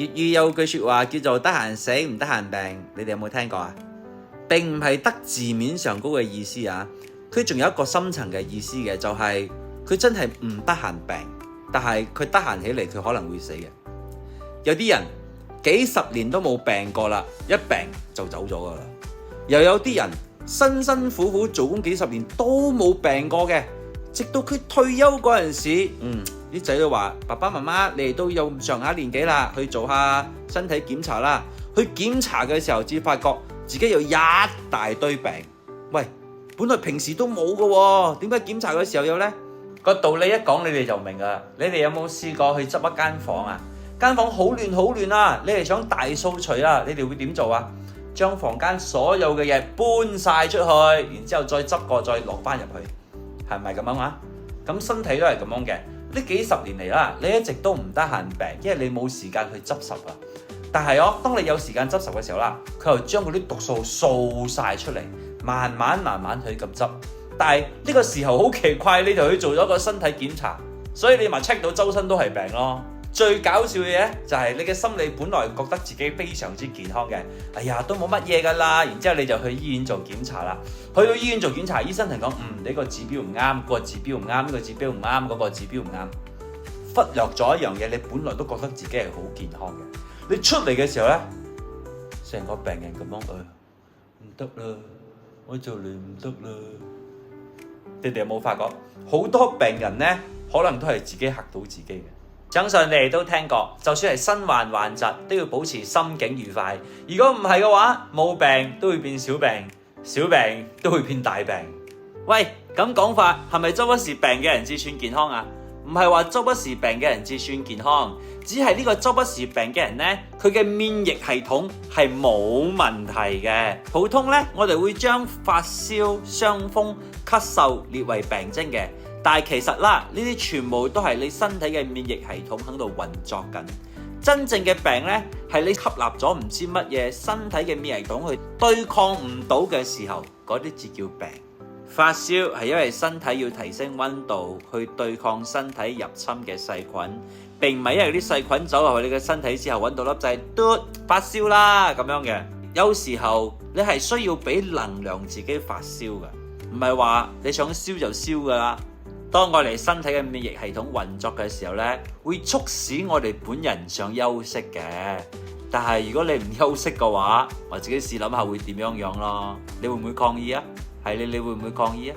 粵語有句說話叫做得閒死唔得閒病，你哋有冇聽過啊？並唔係得字面上高嘅意思啊，佢仲有一個深層嘅意思嘅，就係佢真係唔得閒病，但係佢得閒起嚟佢可能會死嘅。有啲人幾十年都冇病過啦，一病就走咗噶啦。又有啲人辛辛苦苦做工幾十年都冇病過嘅，直到佢退休嗰陣時，啲仔都話：爸爸媽媽，你哋都有上下年紀啦，去做下身體檢查啦。去檢查嘅時候，至發覺自己有一大堆病。喂，本來平時都冇嘅喎，點解檢查嘅時候有呢？個道理一講，你哋就明啦。你哋有冇試過去執一間房啊？間房好亂好亂啊！你哋想大掃除啊？你哋會點做啊？將房間所有嘅嘢搬晒出去，然之後再執過，再落翻入去，係咪咁樣啊？咁身體都係咁樣嘅。呢幾十年嚟啦，你一直都唔得閒病，因為你冇時間去執拾啊。但係當你有時間執拾嘅時候啦，佢又將嗰啲毒素掃晒出嚟，慢慢去咁執。但係呢個時候好奇怪，你就去做咗個身體檢查，所以你咪 check 到周身都係病咯。最搞笑嘅嘢就係你嘅心理本來覺得自己非常之健康嘅，哎呀都冇乜嘢噶啦，然之後你就去醫院做檢查啦。去到醫院做檢查，醫生同你講，你個指標唔啱，個指標唔啱，呢個指標唔啱，嗰個指標唔啱，忽略咗一樣嘢，你本來都覺得自己係好健康嘅，你出嚟嘅時候呢，成個病人咁樣，唔得啦，我就嚟唔得啦。你哋有冇發覺好多病人呢，可能都係自己嚇到自己嘅？相信你哋都聽過，就算係身患疾，都要保持心境愉快。如果唔係嘅話，冇病都會變小病，小病都會變大病。喂，咁講法係咪周不時病嘅人至算健康啊？唔係話周不時病嘅人至算健康，只係呢個周不時病嘅人呢，佢嘅免疫系統係冇問題嘅。普通呢，我哋會將發燒、傷風、咳嗽列為病徵嘅。但係其實啦，呢啲全部都係你身體嘅免疫系統喺度運作緊。真正嘅病呢，係你吸納咗唔知乜嘢身體嘅免疫系統去對抗唔到嘅時候，嗰啲至叫病。發燒係因為身體要提升溫度去對抗身體入侵嘅細菌，並唔係因為啲細菌走入去你嘅身體之後揾到粒掣嘟發燒啦咁樣嘅。有時候你係需要俾能量自己發燒嘅，唔係話你想燒就燒噶啦。當我哋身體嘅免疫系統運作嘅時候呢，會促使我哋本人想休息嘅。但係如果你唔休息嘅話，我自己試諗下會點樣咯？你會唔會抗議啊？係你會唔會抗議啊？